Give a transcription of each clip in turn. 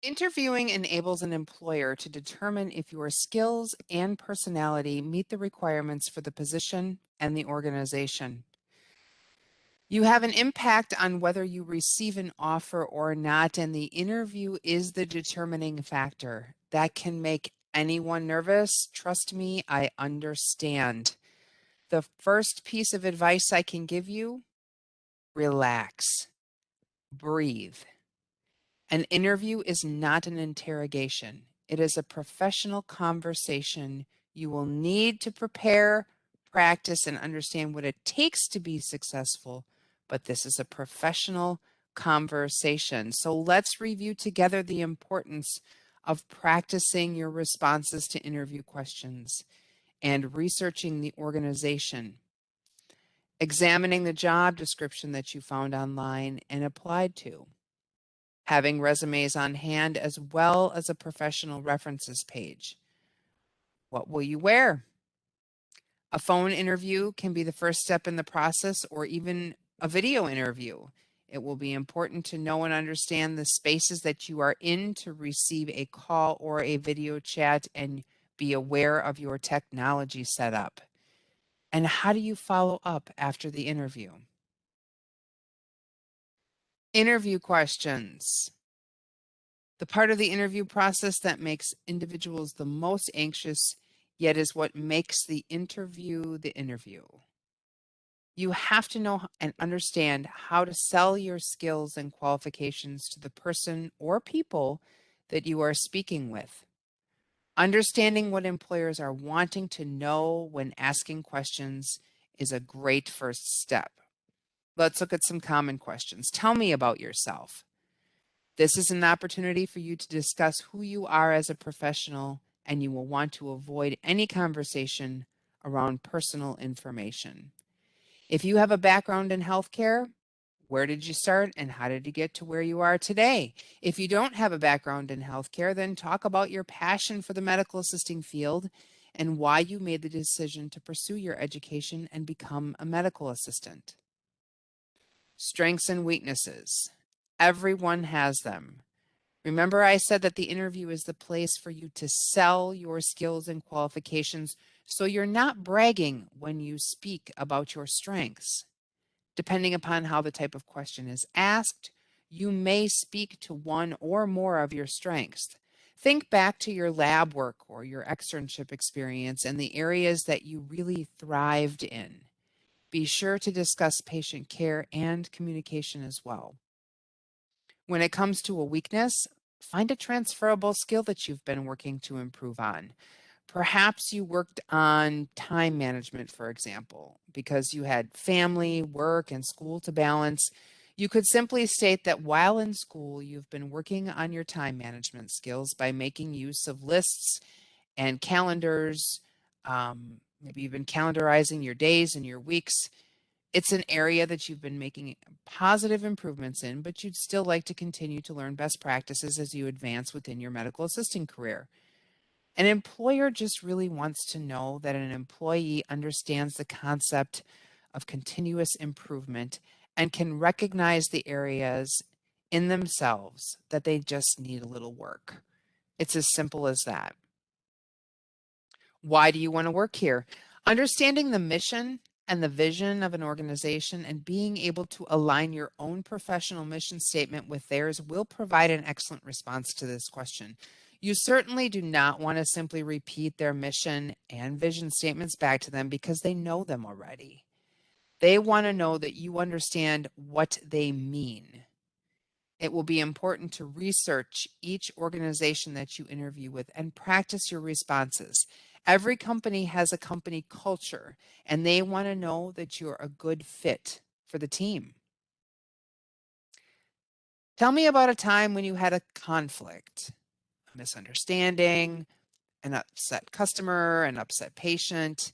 Interviewing enables an employer to determine if your skills and personality meet the requirements for the position and the organization. You have an impact on whether you receive an offer or not, and the interview is the determining factor. That can make anyone nervous. Trust me, I understand. The first piece of advice I can give you: relax, breathe. An interview is not an interrogation. It is a professional conversation. You will need to prepare, practice, and understand what it takes to be successful, but this is a professional conversation. So let's review together the importance of practicing your responses to interview questions and researching the organization, examining the job description that you found online and applied to, having resumes on hand as well as a professional references page. What will you wear? A phone interview can be the first step in the process, or even a video interview. It will be important to know and understand the spaces that you are in to receive a call or a video chat, and be aware of your technology setup. And how do you follow up after the interview? Interview questions. The part of the interview process that makes individuals the most anxious, yet is what makes the interview the interview. You have to know and understand how to sell your skills and qualifications to the person or people that you are speaking with. Understanding what employers are wanting to know when asking questions is a great first step. Let's look at some common questions. Tell me about yourself. This is an opportunity for you to discuss who you are as a professional, and you will want to avoid any conversation around personal information. If you have a background in healthcare, where did you start and how did you get to where you are today? If you don't have a background in healthcare, then talk about your passion for the medical assisting field and why you made the decision to pursue your education and become a medical assistant. Strengths and weaknesses. Everyone has them. Remember, I said that the interview is the place for you to sell your skills and qualifications, so you're not bragging when you speak about your strengths. Depending upon how the type of question is asked, you may speak to one or more of your strengths. Think back to your lab work or your externship experience and the areas that you really thrived in. Be sure to discuss patient care and communication as well. When it comes to a weakness, find a transferable skill that you've been working to improve on. Perhaps you worked on time management, for example, because you had family, work, and school to balance. You could simply state that while in school, you've been working on your time management skills by making use of lists and calendars. Maybe you've been calendarizing your days and your weeks. It's an area that you've been making positive improvements in, but you'd still like to continue to learn best practices as you advance within your medical assisting career. An employer just really wants to know that an employee understands the concept of continuous improvement and can recognize the areas in themselves that they just need a little work. It's as simple as that. Why do you want to work here? Understanding the mission and the vision of an organization and being able to align your own professional mission statement with theirs will provide an excellent response to this question. You certainly do not want to simply repeat their mission and vision statements back to them because they know them already. They want to know that you understand what they mean. It will be important to research each organization that you interview with and practice your responses. Every company has a company culture, and they want to know that you're a good fit for the team. Tell me about a time when you had a conflict, a misunderstanding, an upset customer, an upset patient.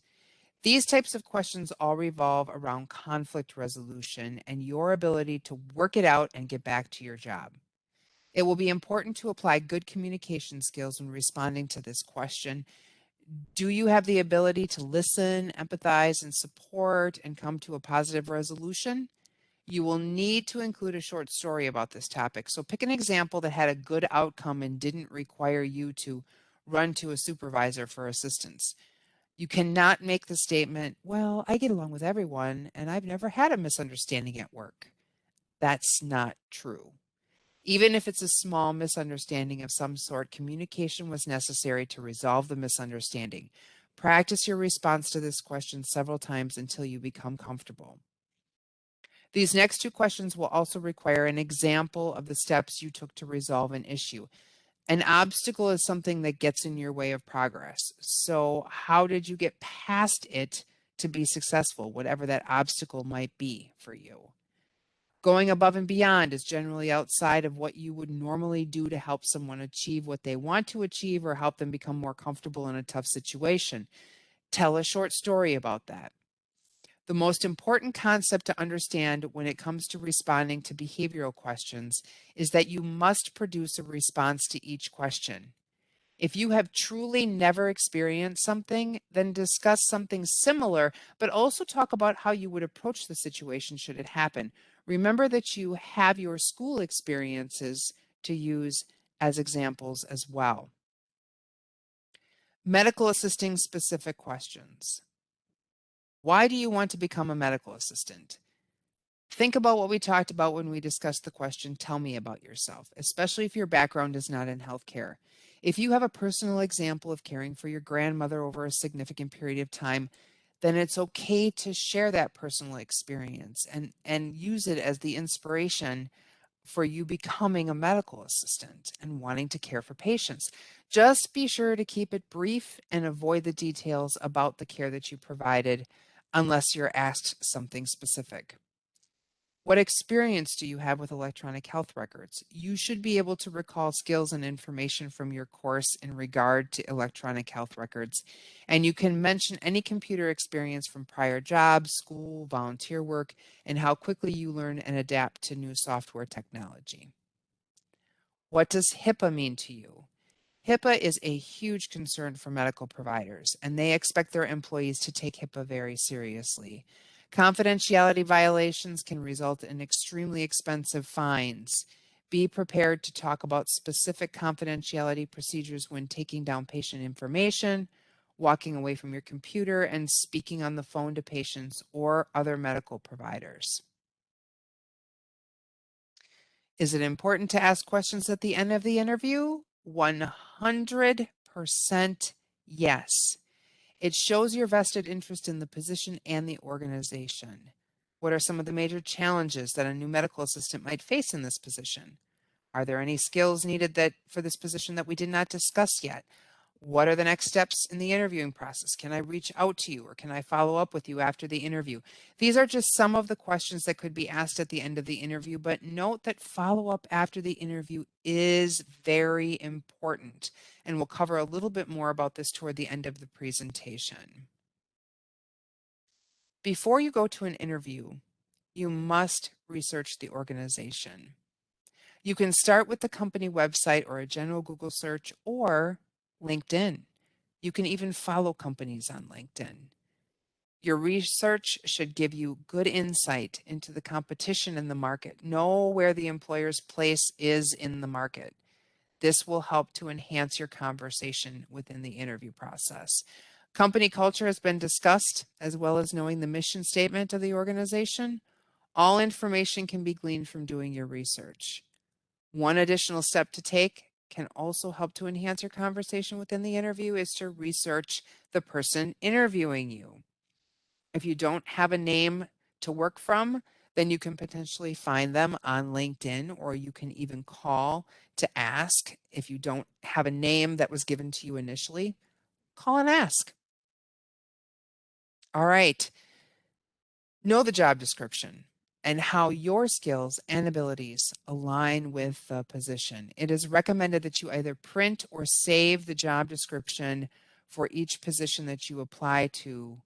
These types of questions all revolve around conflict resolution and your ability to work it out and get back to your job. It will be important to apply good communication skills when responding to this question. Do you have the ability to listen, empathize, and support and come to a positive resolution? You will need to include a short story about this topic. So pick an example that had a good outcome and didn't require you to run to a supervisor for assistance. You cannot make the statement, well, I get along with everyone and I've never had a misunderstanding at work. That's not true. Even if it's a small misunderstanding of some sort, communication was necessary to resolve the misunderstanding. Practice your response to this question several times until you become comfortable. These next two questions will also require an example of the steps you took to resolve an issue. An obstacle is something that gets in your way of progress. So, how did you get past it to be successful, whatever that obstacle might be for you? Going above and beyond is generally outside of what you would normally do to help someone achieve what they want to achieve or help them become more comfortable in a tough situation. Tell a short story about that. The most important concept to understand when it comes to responding to behavioral questions is that you must produce a response to each question. If you have truly never experienced something, then discuss something similar, but also talk about how you would approach the situation should it happen. Remember that you have your school experiences to use as examples as well. Medical assisting specific questions. Why do you want to become a medical assistant? Think about what we talked about when we discussed the question, tell me about yourself, especially if your background is not in healthcare. If you have a personal example of caring for your grandmother over a significant period of time, then it's okay to share that personal experience and use it as the inspiration for you becoming a medical assistant and wanting to care for patients. Just be sure to keep it brief and avoid the details about the care that you provided unless you're asked something specific. What experience do you have with electronic health records? You should be able to recall skills and information from your course in regard to electronic health records. And you can mention any computer experience from prior jobs, school, volunteer work, and how quickly you learn and adapt to new software technology. What does HIPAA mean to you? HIPAA is a huge concern for medical providers, and they expect their employees to take HIPAA very seriously. Confidentiality violations can result in extremely expensive fines. Be prepared to talk about specific confidentiality procedures when taking down patient information, walking away from your computer, and speaking on the phone to patients or other medical providers. Is it important to ask questions at the end of the interview? 100% yes. It shows your vested interest in the position and the organization. What are some of the major challenges that a new medical assistant might face in this position? Are there any skills needed for this position that we did not discuss yet? What are the next steps in the interviewing process? Can I reach out to you or can I follow up with you after the interview? These are just some of the questions that could be asked at the end of the interview, but note that follow up after the interview is very important. And we'll cover a little bit more about this toward the end of the presentation. Before you go to an interview, you must research the organization. You can start with the company website or a general Google search or LinkedIn. You can even follow companies on LinkedIn. Your research should give you good insight into the competition in the market. Know where the employer's place is in the market. This will help to enhance your conversation within the interview process. Company culture has been discussed, as well as knowing the mission statement of the organization. All information can be gleaned from doing your research. One additional step to take can also help to enhance your conversation within the interview is to research the person interviewing you. If you don't have a name to work from, then you can potentially find them on LinkedIn, or you can even call to ask. If you don't have a name that was given to you initially, call and ask. All right. Know the job description and how your skills and abilities align with the position. It is recommended that you either print or save the job description for each position that you apply to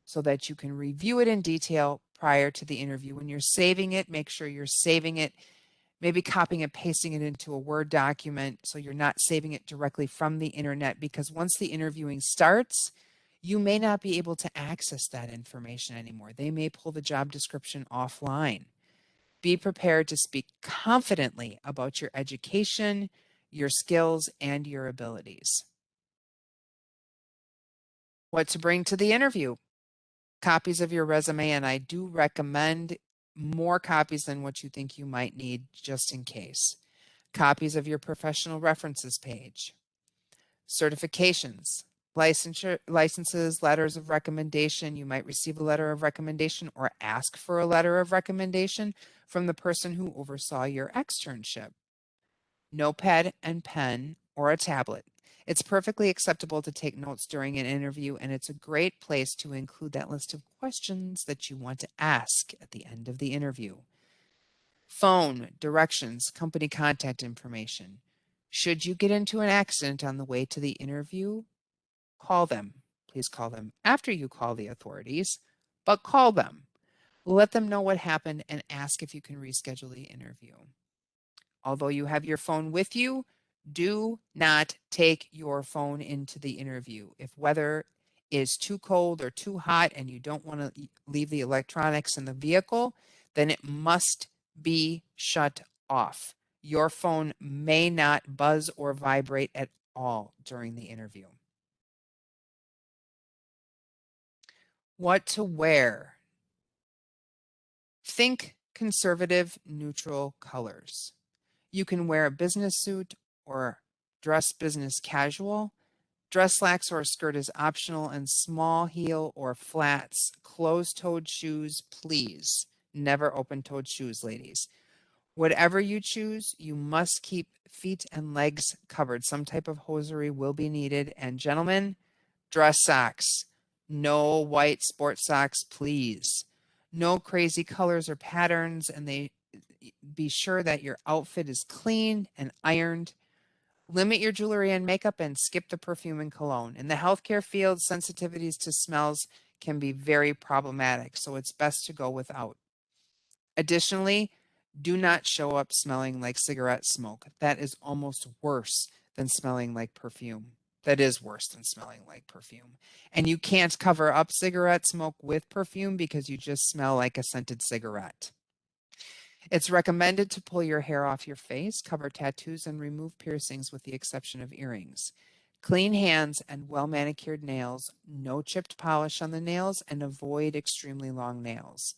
so that you can review it in detail prior to the interview. When you're saving it, make sure you're saving it, maybe copying and pasting it into a Word document so you're not saving it directly from the internet, because once the interviewing starts, you may not be able to access that information anymore. They may pull the job description offline. Be prepared to speak confidently about your education, your skills, and your abilities. What to bring to the interview? Copies of your resume, and I do recommend more copies than what you think you might need just in case. Copies of your professional references page. Certifications, licenses, letters of recommendation. You might receive a letter of recommendation or ask for a letter of recommendation from the person who oversaw your externship. Notepad and pen or a tablet. It's perfectly acceptable to take notes during an interview, and it's a great place to include that list of questions that you want to ask at the end of the interview. Phone, directions, company contact information. Should you get into an accident on the way to the interview, call them. Please call them after you call the authorities, but call them. Let them know what happened and ask if you can reschedule the interview. Although you have your phone with you, do not take your phone into the interview. If weather is too cold or too hot and you don't want to leave the electronics in the vehicle, then it must be shut off. Your phone may not buzz or vibrate at all during the interview. What to wear? Think conservative, neutral colors. You can wear a business suit or dress business casual. Dress slacks or a skirt is optional, and small heel or flats, closed-toed shoes, please. Never open-toed shoes, ladies. Whatever you choose, you must keep feet and legs covered. Some type of hosiery will be needed. And gentlemen, dress socks. No white sports socks, please. No crazy colors or patterns, and be sure that your outfit is clean and ironed. Limit your jewelry and makeup and skip the perfume and cologne. In the healthcare field, sensitivities to smells can be very problematic, so it's best to go without. Additionally, do not show up smelling like cigarette smoke. That is almost worse than smelling like perfume. That is worse than smelling like perfume. And you can't cover up cigarette smoke with perfume because you just smell like a scented cigarette. It's recommended to pull your hair off your face, cover tattoos, and remove piercings with the exception of earrings. Clean hands and well-manicured nails, no chipped polish on the nails, and avoid extremely long nails.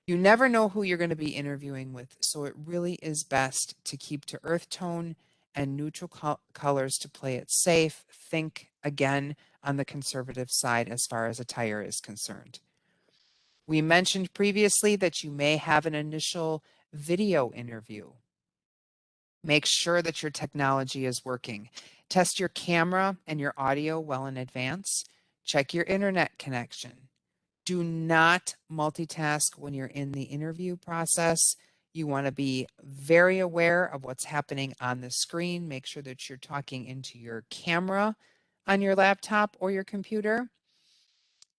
You never know who you're going to be interviewing with, so it really is best to keep to earth tone and neutral colors to play it safe. Think again on the conservative side as far as attire is concerned. We mentioned previously that you may have an initial video interview. Make sure that your technology is working. Test your camera and your audio well in advance. Check your internet connection. Do not multitask when you're in the interview process. You want to be very aware of what's happening on the screen. Make sure that you're talking into your camera on your laptop or your computer,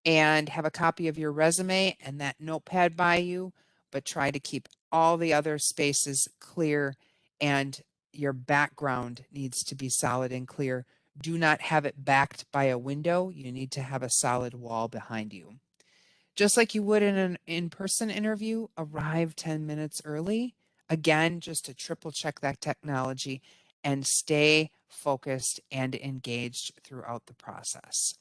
and have a copy of your resume and that notepad by you, but try to keep all the other spaces clear, and your background needs to be solid and clear. Do not have it backed by a window. You need to have a solid wall behind you. Just like you would in an in-person interview, arrive 10 minutes early. Again, just to triple check that technology and stay focused and engaged throughout the process.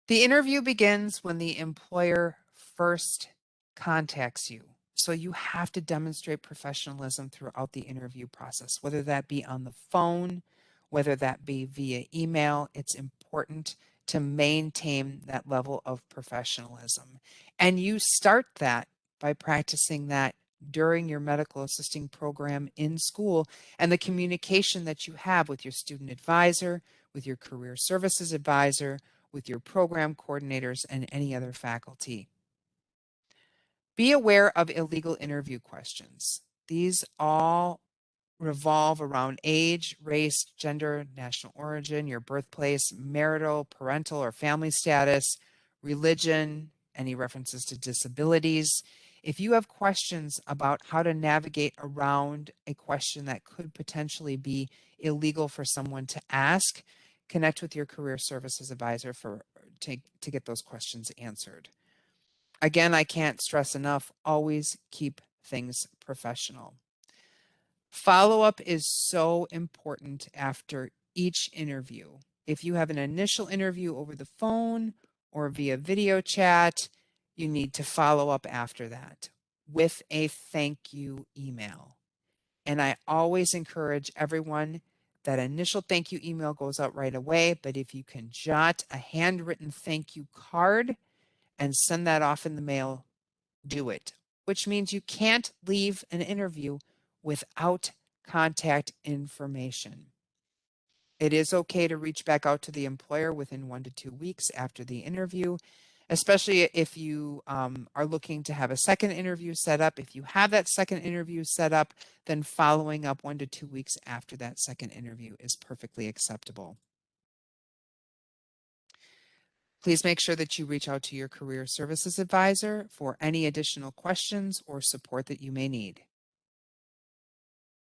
The interview begins when the employer first contacts you. So you have to demonstrate professionalism throughout the interview process, whether that be on the phone, whether that be via email. It's important to maintain that level of professionalism. And you start that by practicing that during your medical assisting program in school, and the communication that you have with your student advisor, with your career services advisor, with your program coordinators, and any other faculty. Be aware of illegal interview questions. These all revolve around age, race, gender, national origin, your birthplace, marital, parental, or family status, religion, any references to disabilities. If you have questions about how to navigate around a question that could potentially be illegal for someone to ask, connect with your career services advisor to get those questions answered. Again, I can't stress enough, always keep things professional. Follow-up is so important after each interview. If you have an initial interview over the phone or via video chat, you need to follow up after that with a thank you email. And I always encourage everyone that initial thank you email goes out right away, but if you can jot a handwritten thank you card and send that off in the mail, do it, which means you can't leave an interview without contact information. It is okay to reach back out to the employer within 1 to 2 weeks after the interview, especially if you are looking to have a second interview set up. If you have that second interview set up, then following up 1 to 2 weeks after that second interview is perfectly acceptable. Please make sure that you reach out to your career services advisor for any additional questions or support that you may need.